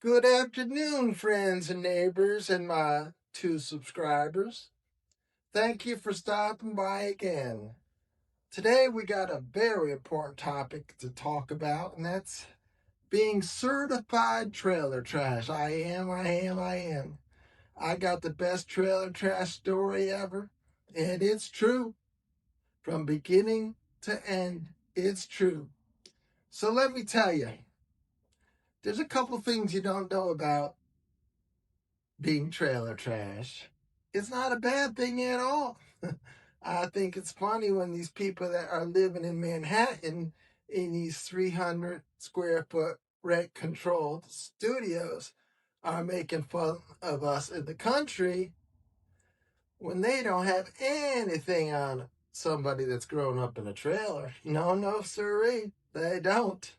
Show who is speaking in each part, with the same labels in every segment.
Speaker 1: Good afternoon, friends and neighbors, and my 2 subscribers. Thank you for stopping by again. Today we got a very important topic to talk about, and that's being certified trailer trash. I am. I got the best trailer trash story ever, and it's true. From beginning to end, it's true. So let me tell you, there's a couple things you don't know about being trailer trash. It's not a bad thing at all. I think it's funny when these people that are living in Manhattan in these 300 square foot rent controlled studios are making fun of us in the country when they don't have anything on somebody that's grown up in a trailer. No, sirree. They don't.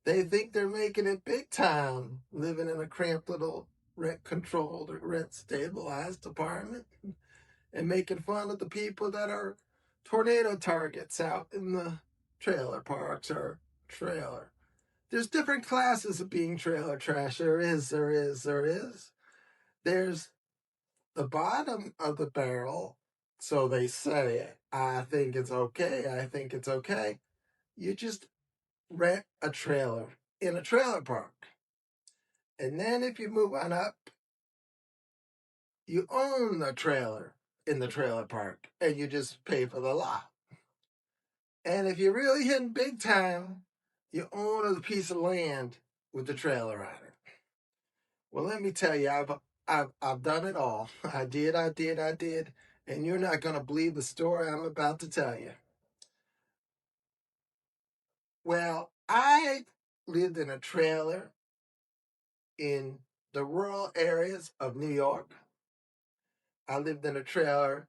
Speaker 1: They think they're making it big time, living in a cramped little rent controlled or rent stabilized apartment and making fun of the people that are tornado targets out in the trailer parks or trailer. There's different classes of being trailer trash. There is. There's the bottom of the barrel, so they say. I think it's okay. You just rent a trailer in a trailer park. And then if you move on up, you own the trailer in the trailer park and you just pay for the lot. And if you're really hitting big time, you own a piece of land with the trailer on it. Well, let me tell you, I've done it all. I did. And you're not going to believe the story I'm about to tell you. Well, I lived in a trailer in the rural areas of New York. I lived in a trailer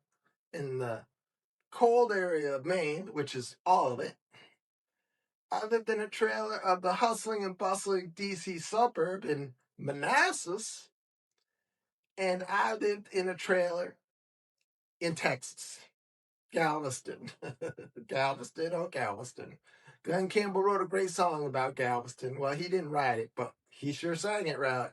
Speaker 1: in the cold area of Maine, which is all of it. I lived in a trailer of the hustling and bustling DC suburb in Manassas. And I lived in a trailer in Texas, Galveston. Galveston. Glenn Campbell wrote a great song about Galveston. Well, he didn't write it, but he sure sang it right.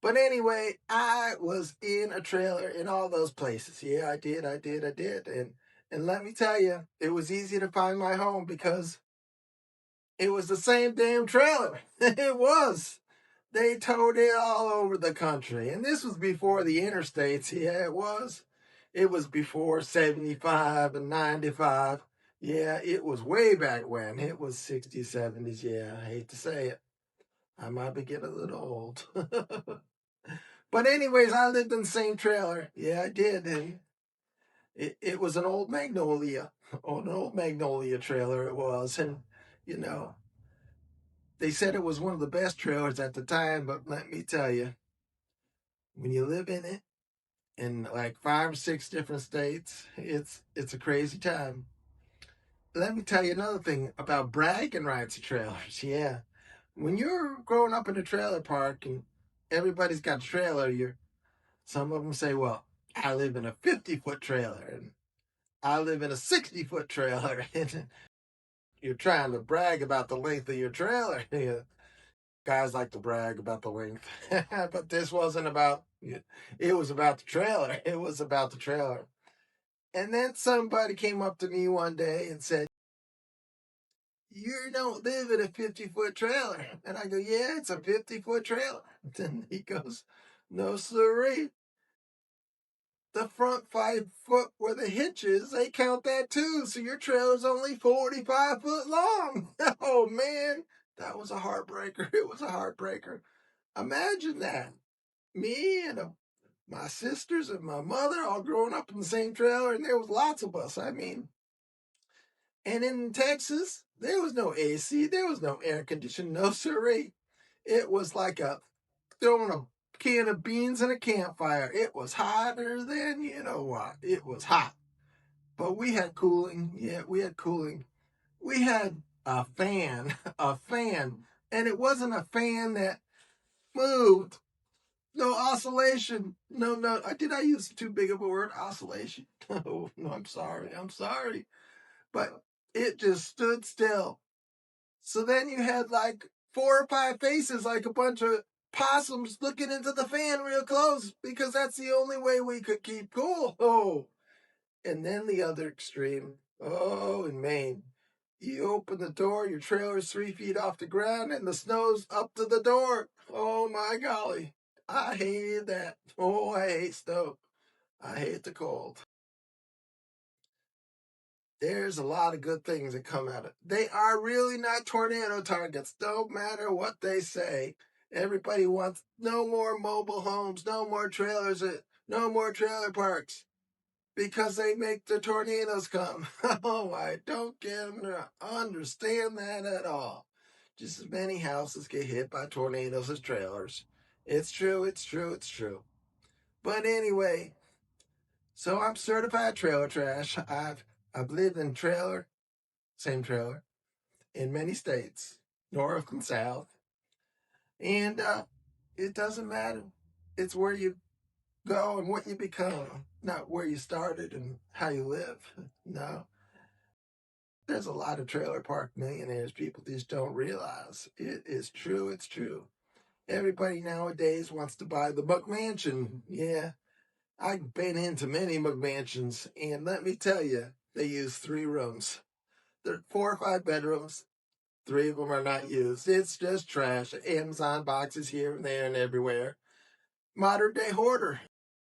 Speaker 1: But anyway, I was in a trailer in all those places. Yeah, I did. And let me tell you, it was easy to find my home because it was the same damn trailer. It was. They towed it all over the country. And this was before the interstates. Yeah, it was. It was before 75 and 95. Yeah, it was way back when. It was 60s, 70s. Yeah, I hate to say it. I might be getting a little old. But anyways, I lived in the same trailer. Yeah, I did. And it was an old Magnolia. An old Magnolia trailer it was. And, you know, they said it was one of the best trailers at the time, but let me tell you, when you live in it in like 5 or 6 different states, it's a crazy time. Let me tell you another thing about bragging rights of trailers. Yeah. When you're growing up in a trailer park and everybody's got a trailer, some of them say, well, I live in a 50-foot trailer and I live in a 60-foot trailer. And you're trying to brag about the length of your trailer. Yeah. Guys like to brag about the length. But this wasn't about it was about the trailer. It was about the trailer. And then somebody came up to me one day and said, you don't live in a 50-foot trailer. And I go, yeah, it's a 50-foot trailer. Then he goes, no, sirree. The front 5 foot where the hitch is, they count that too. So your trailer's only 45 foot long. Oh, man. That was a heartbreaker. It was a heartbreaker. Imagine that. Me and my sisters and my mother all growing up in the same trailer, and there was lots of us. I mean, and in Texas, there was no AC, there was no air conditioning, no siree. It was like throwing a can of beans in a campfire. It was hotter than you know what. It was hot. But we had cooling. Yeah, we had cooling. We had a fan, and it wasn't a fan that moved. No oscillation. No. Did I use too big of a word? Oscillation. No, I'm sorry. But it just stood still. So then you had like 4 or 5 faces like a bunch of possums looking into the fan real close because that's the only way we could keep cool. Oh, and then the other extreme. Oh, in Maine, you open the door, your trailer's 3 feet off the ground, and the snow's up to the door. Oh my golly, I hated that. Oh, I hate snow. I hate the cold. There's a lot of good things that come out of it. They are really not tornado targets, no matter what they say. Everybody wants no more mobile homes, no more trailers, no more trailer parks because they make the tornadoes come. Oh, I don't understand that at all. Just as many houses get hit by tornadoes as trailers. It's true, it's true, it's true. But anyway, so I'm certified trailer trash. I've lived in same trailer, in many states, north and south. And it doesn't matter. It's where you go and what you become, not where you started and how you live. No. There's a lot of trailer park millionaires people just don't realize. It is true, it's true. Everybody nowadays wants to buy the McMansion. Yeah, I've been into many McMansions, and let me tell you, they use 3 rooms. There are 4 or 5 bedrooms. 3 of them are not used. It's just trash. Amazon boxes here and there and everywhere. Modern day hoarder.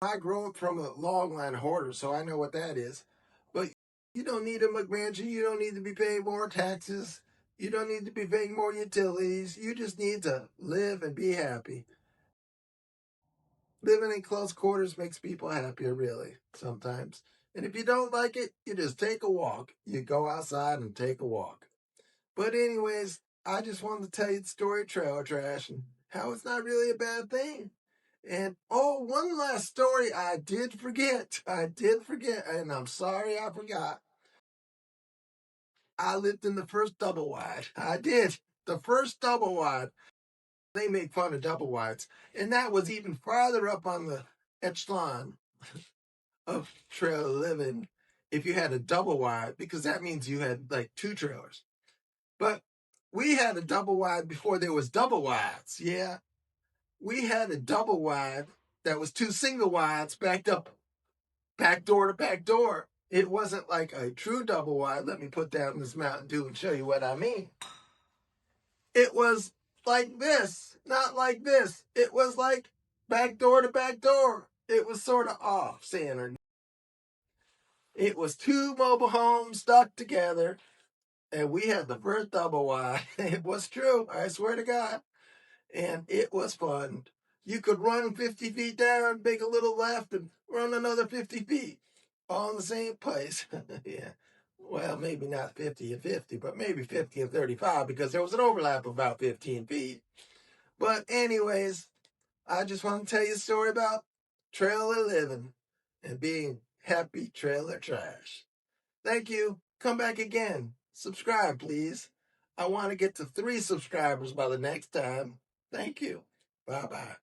Speaker 1: I grew up from a long line of hoarders, so I know what that is. But you don't need a McMansion. You don't need to be paying more taxes. You don't need to be paying more utilities. You just need to live and be happy. Living in close quarters makes people happier, really, sometimes. And if you don't like it, you just take a walk. You go outside and take a walk. But anyways, I just wanted to tell you the story of trailer trash and how it's not really a bad thing. And oh, one last story I did forget. And I'm sorry I forgot. I lived in the first double wide. I did. The first double wide. They make fun of double wides. And that was even farther up on the echelon of trailer living if you had a double wide, because that means you had like 2 trailers. But we had a double wide before there was double wides. Yeah. We had a double wide that was 2 single wides backed up back door to back door. It wasn't like a true double wide. Let me put down this Mountain Dew and show you what I mean. It was like this, not like this. It was like back door to back door. It was sort of off, Sanders. It was 2 mobile homes stuck together, and we had the first double wide. It was true, I swear to God. And it was fun. You could run 50 feet down, make a little left, and run another 50 feet, all in the same place. Yeah. Well, maybe not 50 and 50, but maybe 50 and 35 because there was an overlap of about 15 feet. But, anyways, I just want to tell you a story about trailer living and being happy trailer trash. Thank you. Come back again. Subscribe, please. I want to get to 3 subscribers by the next time. Thank you. Bye bye.